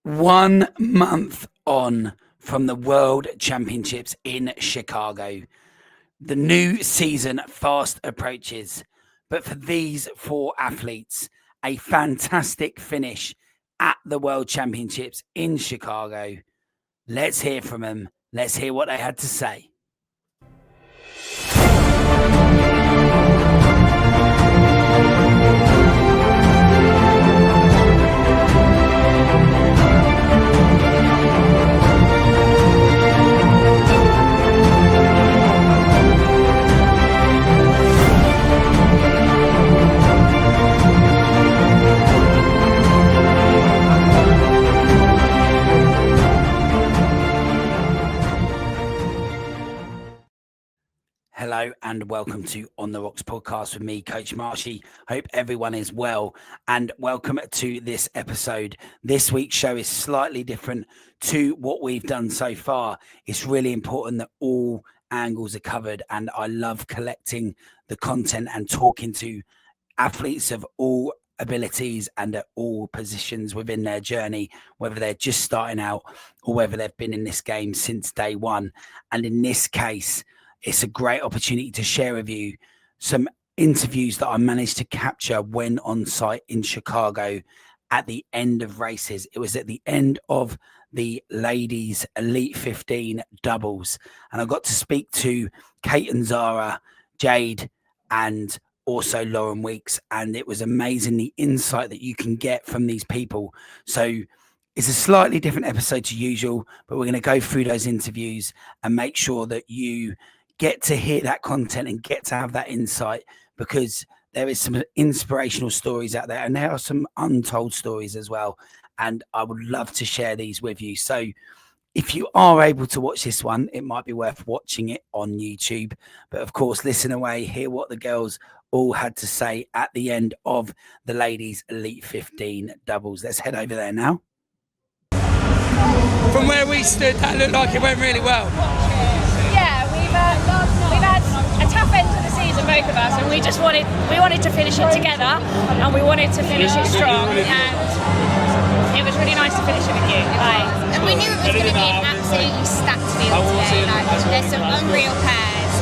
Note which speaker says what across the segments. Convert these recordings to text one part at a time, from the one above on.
Speaker 1: 1 month on from the World Championships in Chicago. The new season fast approaches, but for these four athletes, a fantastic finish at the World Championships in Chicago. Let's hear from them. Let's hear what they had to say. Hello and welcome to On the Rocks podcast with me, Coach Marshy. Hope everyone is well and welcome to this episode. This week's show is slightly different to what we've done so far. It's really important that all angles are covered, and I love collecting the content and talking to athletes of all abilities and at all positions within their journey, whether they're just starting out or whether they've been in this game since day one. And in this case, it's a great opportunity to share with you some interviews that I managed to capture when on site in Chicago at the end of races. It was at the end of the ladies Elite 15 doubles. And I got to speak to Kate and Zara, Jade, and also Lauren Weeks. And it was amazing the insight that you can get from these people. So it's a slightly different episode to usual, but we're going to go through those interviews and make sure that you get to hear that content and get to have that insight, because there is some inspirational stories out there and there are some untold stories as well. And I would love to share these with you. So if you are able to watch this one, it might be worth watching it on YouTube. But of course, listen away, hear what the girls all had to say at the end of the ladies Elite 15 doubles. Let's head over there now. From where we stood, that looked like it went really well.
Speaker 2: We've had a tough end to the season, both of us, and we wanted to finish it together, and we wanted to finish it strong, and it was really nice to finish it with you.
Speaker 3: And we knew it was going to be an absolutely stacked field today. There's some unreal pairs,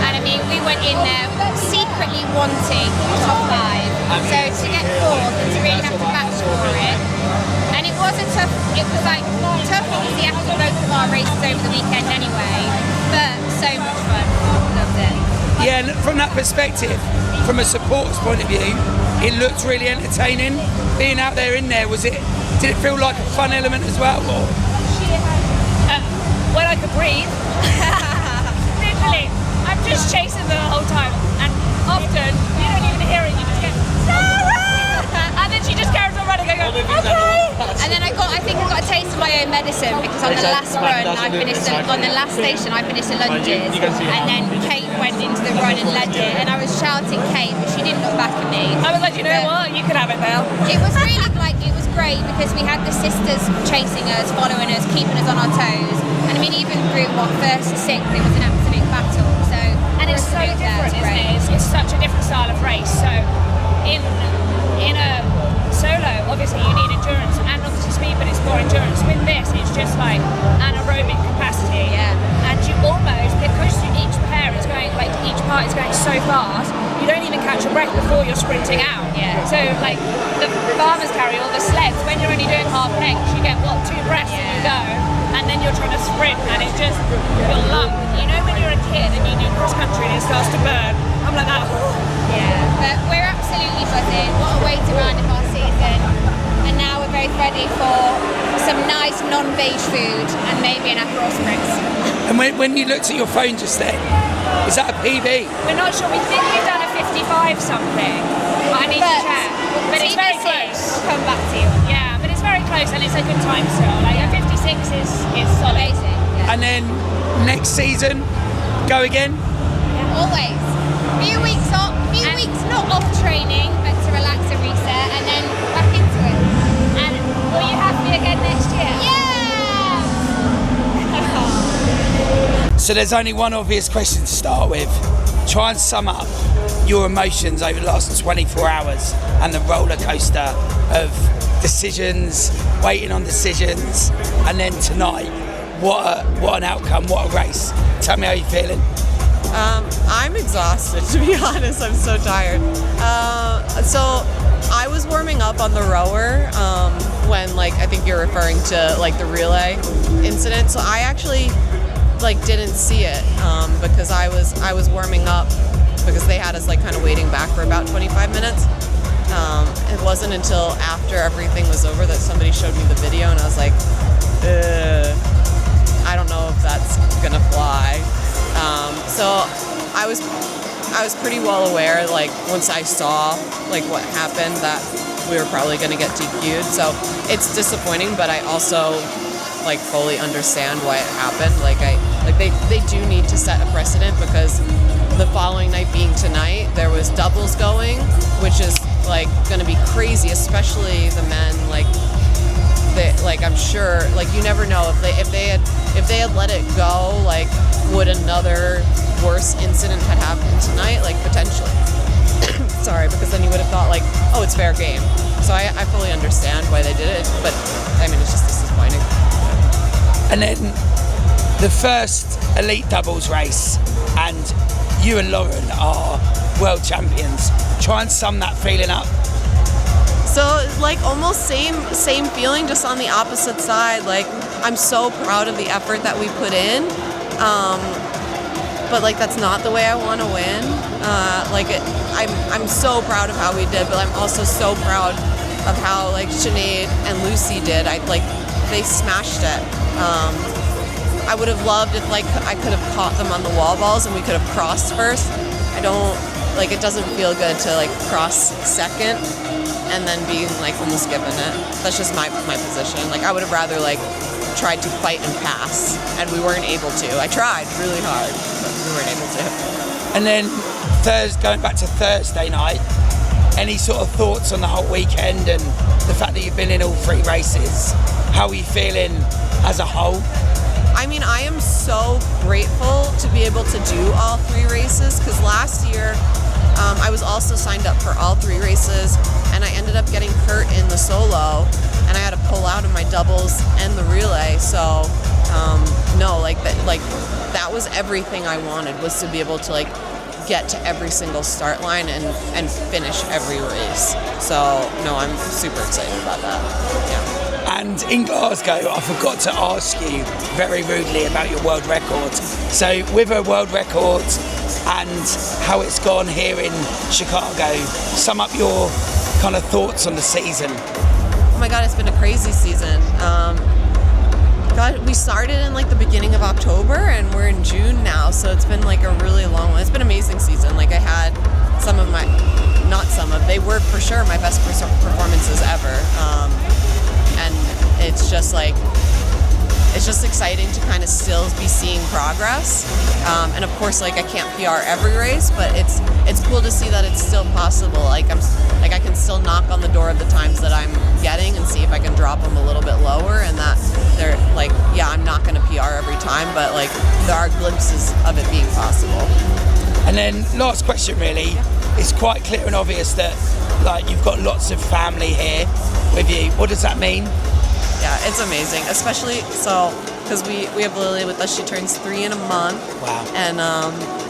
Speaker 3: and I mean, we went in there secretly wanting top five, so to get fourth and to really have to match for it. And it was tough and easy after both of our races over the weekend anyway, but so much fun. Loved it.
Speaker 1: Yeah, from that perspective, from a supporter's point of view, it looked really entertaining. Being out there in there, did it feel like a fun element as well? Or?
Speaker 2: When I could breathe. Literally, I'm just chasing them the whole time, and often you don't even hear it, you just get Zara! And then she just carries on running, I go, okay!
Speaker 3: And then I think I got a taste of my own medicine, because on the last run, on the last station, I finished the lunges, and then Kate went into the run and led it, and I was shouting Kate, but she didn't look back at me.
Speaker 2: I was like, you know what, you could have it now.
Speaker 3: It was really it was great, because we had the sisters chasing us, following us, keeping us on our toes, and I mean, even through first to sixth, it was an absolute battle. So,
Speaker 2: and it's so different, isn't it? It's such a different style of race. So, in a solo, obviously you need endurance and obviously speed, but it's more endurance. With this, it's just like anaerobic capacity.
Speaker 3: Yeah.
Speaker 2: And you almost, because each pair is going, each part is going so fast, you don't even catch your breath before you're sprinting out.
Speaker 3: Yeah.
Speaker 2: So the farmers carry all the sleds. When you're only doing half length, you get 2 breaths and you go, and then you're trying to sprint, and it's just your lung. You know when you're a kid and you do cross country and it starts to burn. I'm like that.
Speaker 3: Yeah. But we're absolutely buzzing. What a way to round up our season. And now we're both ready for some nice non-beige food and maybe an Aperol Spritz.
Speaker 1: And when you looked at your phone just then, is that a PB?
Speaker 2: We're not sure. We think we've done a 55 something. But I need to check. But it's very close.
Speaker 3: We'll come back to you.
Speaker 2: Yeah, but it's very close and it's a good time still. A 56 is solid.
Speaker 3: Amazing. Yeah.
Speaker 1: And then next season, go again?
Speaker 3: Yeah. Always. Few weeks not off training, but to relax and reset, and then back into it.
Speaker 2: And will you have me again next year?
Speaker 3: Yeah!
Speaker 1: So there's only one obvious question to start with. Try and sum up your emotions over the last 24 hours and the roller coaster of decisions, waiting on decisions, and then tonight, what an outcome, what a race. Tell me how you're feeling.
Speaker 4: I'm exhausted, to be honest. I'm so tired. So I was warming up on the rower when, like, I think you're referring to like the relay incident. So I actually didn't see it because I was warming up because they had us like kind of waiting back for about 25 minutes. It wasn't until after everything was over that somebody showed me the video, and I was like, I don't know if that's gonna fly. So I was pretty well aware, like, once I saw like what happened, that we were probably gonna get DQ'd. So it's disappointing, but I also like fully understand why it happened. They do need to set a precedent, because the following night being tonight, there was doubles going, which is like going to be crazy, especially the men. I'm sure, like, you never know if they had let it go, like, would another worse incident had happened tonight, like, potentially. Sorry, because then you would have thought, like, oh, it's fair game. So I fully understand why they did it, but I mean, it's just disappointing.
Speaker 1: And then the first elite doubles race, and you and Lauren are world champions. Try and sum that feeling up.
Speaker 4: So, like, almost same feeling, just on the opposite side. Like, I'm so proud of the effort that we put in, but like, that's not the way I want to win. I'm so proud of how we did, but I'm also so proud of how, like, Sinead and Lucy did. They smashed it. I would have loved if, like, I could have caught them on the wall balls and we could have crossed first. It doesn't feel good to, like, cross second and then being, like, almost given it. That's just my position. Like, I would have rather, like, tried to fight and pass, and we weren't able to. I tried really hard, but we weren't able to.
Speaker 1: And then going back to Thursday night, any sort of thoughts on the whole weekend and the fact that you've been in all three races? How are you feeling as a whole?
Speaker 4: I mean, I am so grateful to be able to do all three races, because last year I was also signed up for all three races, and I ended up getting hurt in the solo, and I had to pull out of my doubles and the relay. So that was everything I wanted, was to be able to, like, get to every single start line and finish every race. So no, I'm super excited about that. Yeah.
Speaker 1: And in Glasgow, I forgot to ask you very rudely about your world record. So with a world record and how it's gone here in Chicago, sum up your kind of thoughts on the season.
Speaker 4: Oh my God, it's been a crazy season. We started in, like, the beginning of October, and we're in June now, so it's been, like, a really long one. It's been an amazing season. Like, I had they were for sure my best performances ever. And it's just, like, it's just exciting to kind of still be seeing progress. And of course, like, I can't PR every race, but it's cool to see that it's still possible. Like, I can still knock on the door of the times that I'm getting and see if I can drop them a little bit lower, and that they're like, yeah, I'm not going to PR every time, but, like, there are glimpses of it being possible.
Speaker 1: And then last question, really, it's quite clear and obvious that, like, you've got lots of family here with you. What does that mean?
Speaker 4: Yeah, it's amazing, especially because we have Lily with us. She turns 3 in a month.
Speaker 1: Wow.
Speaker 4: And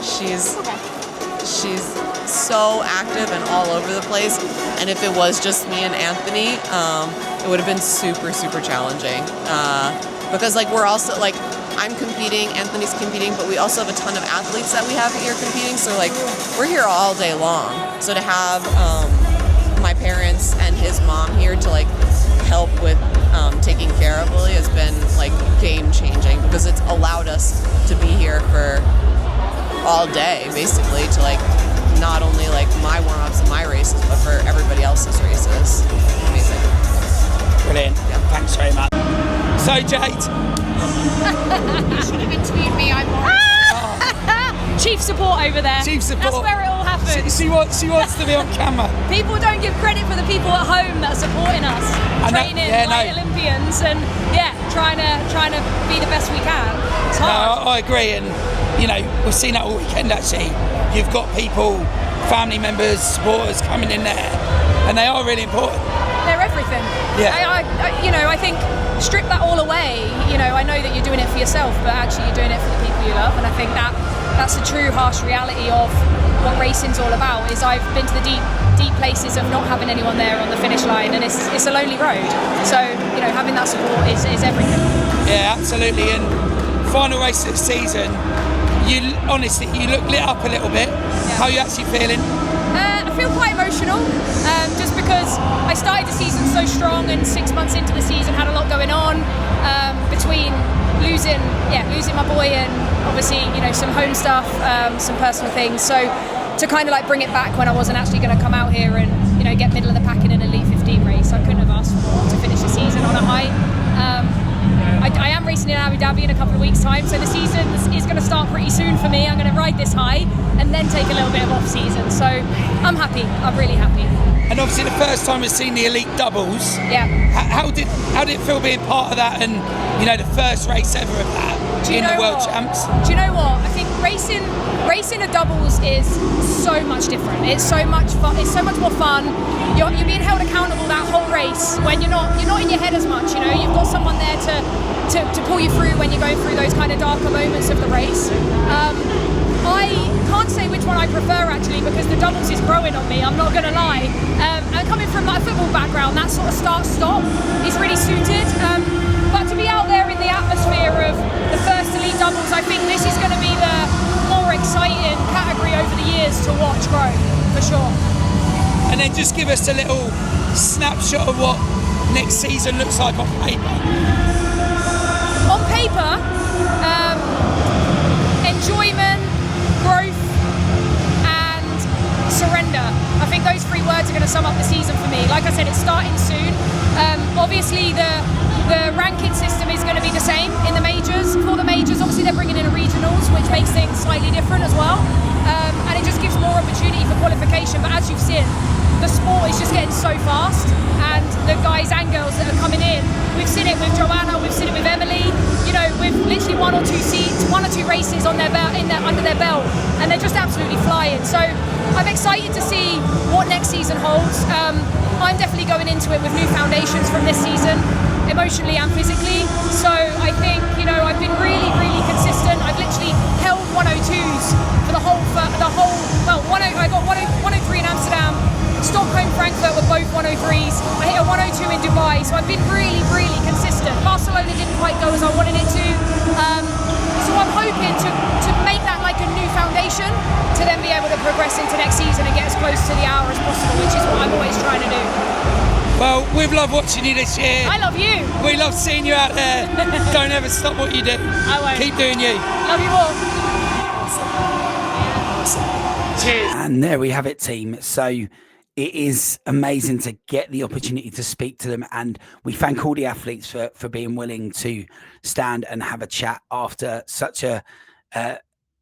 Speaker 4: she's so active and all over the place. And if it was just me and Anthony, it would have been super, super challenging. Because, like, we're also, like, I'm competing, Anthony's competing, but we also have a ton of athletes that we have here competing. So, like, we're here all day long. So to have my parents and his mom here to, like, help with taking care of Lily has been, like, game changing, because it's allowed us to be here for all day, basically, to, like, not only, like, my warm-ups and my races, but for everybody else's races. Amazing.
Speaker 1: Brilliant.
Speaker 4: Yeah.
Speaker 1: Thanks very much. So, Jade.
Speaker 3: You should have interviewed me. I'm more.
Speaker 2: Chief support over there.
Speaker 1: Chief support.
Speaker 2: That's where it all happens.
Speaker 1: She wants to be on camera.
Speaker 2: People don't give credit for the people at home that are supporting us, training like Olympians, and trying to be the best we can. It's hard.
Speaker 1: No, I agree, and you know, we've seen that all weekend. Actually, you've got people, family members, supporters coming in there, and they are really important.
Speaker 5: they're everything.
Speaker 1: Yeah.
Speaker 5: I think strip that all away. I know that you're doing it for yourself, but actually you're doing it for the people you love, and I think that's the true harsh reality of what racing's all about. Is I've been to the deep places of not having anyone there on the finish line, and it's a lonely road. So having that support is everything.
Speaker 6: Yeah, absolutely. And final race of the season, you look lit up a little bit. Yeah. How are you actually feeling?
Speaker 5: I feel quite emotional, just because I started the season so strong, and 6 months into the season had a lot going on, between losing my boy and obviously some home stuff, some personal things. So to kind of like bring it back when I wasn't actually going to come out here and get middle of the pack in an Elite 15 race, I couldn't have asked for more to finish the season on a high. I am racing in Abu Dhabi in a couple of weeks' time, so the season is going to start pretty soon for me. I'm going to ride this high and then take a little bit of off season. So I'm happy. I'm really happy.
Speaker 6: And obviously the first time we've seen the elite doubles.
Speaker 5: Yeah.
Speaker 6: How did it feel being part of that, and the first race ever of that in the World Champs?
Speaker 5: Do you know what? I think racing a doubles is so much different. It's so much fun. It's so much more fun. You're being held accountable that whole race when you're not in your head as much. You've got someone there to pull you through when you're going through those kind of darker moments of the race. I can't say which one I prefer actually, because the doubles is growing on me, I'm not going to lie. And coming from a football background, that sort of start-stop is really suited. But to be out there in the atmosphere of the first elite doubles, I think this is going to be the more exciting category over the years to watch grow, for sure.
Speaker 6: And then just give us a little snapshot of what next season looks like on paper.
Speaker 5: On paper, enjoyment, growth, and surrender. I think those three words are going to sum up the season for me. Like I said, it's starting soon. Obviously, the ranking system is going to be the same in the majors. For the majors, obviously they're bringing in a regionals, which makes things slightly different as well. And it just gives more opportunity for qualification. But as you've seen, the sport is just getting so fast, and the guys and girls that are coming in, we've seen it with Joanna, we've seen it with Emily, with literally one or two races on their belt, under their belt, and they're just absolutely flying. So I'm excited to see what next season holds. I'm definitely going into it with new foundations from this season, emotionally and physically. So I think, I've been really, really consistent. I've literally held 102s for the whole, I got 103 in Amsterdam, Stockholm, Frankfurt were both 103s. I hit a 102 in Dubai, so I've been really, really consistent. Barcelona didn't quite go as I wanted it to. So I'm hoping to make that like a new foundation to then be able to progress into next season and get as close to the hour as possible, which is what I'm always trying to do.
Speaker 6: Well, we've loved watching you this year.
Speaker 5: I love you.
Speaker 6: We love seeing you out there. Don't ever stop what you do.
Speaker 5: I won't.
Speaker 6: Keep doing you.
Speaker 5: Love you all.
Speaker 6: Cheers.
Speaker 1: And there we have it, team. So it is amazing to get the opportunity to speak to them, and we thank all the athletes for being willing to stand and have a chat after such an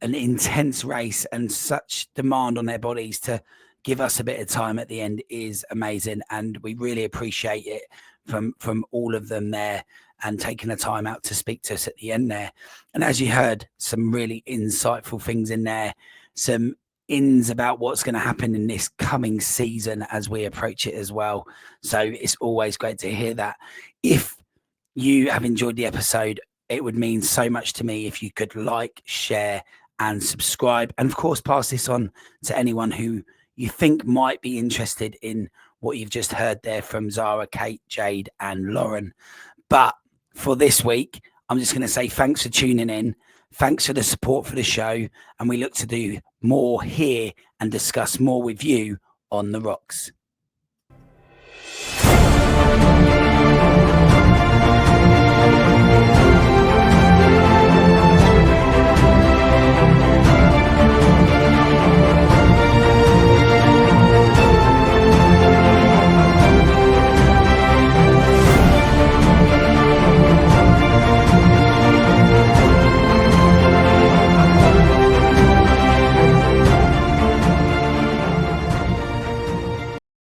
Speaker 1: intense race and such demand on their bodies. To give us a bit of time at the end is amazing, and we really appreciate it from all of them there, and taking the time out to speak to us at the end there. And as you heard, some really insightful things in there, some ins about what's going to happen in this coming season as we approach it as well. So it's always great to hear that. If you have enjoyed the episode, it would mean so much to me if you could like, share and subscribe, and of course pass this on to anyone who you think might be interested in what you've just heard there from Zara, Kate, Jade and Lauren. But for this week, I'm just going to say thanks for tuning in. Thanks for the support for the show, and we look to do more here and discuss more with you on the rocks.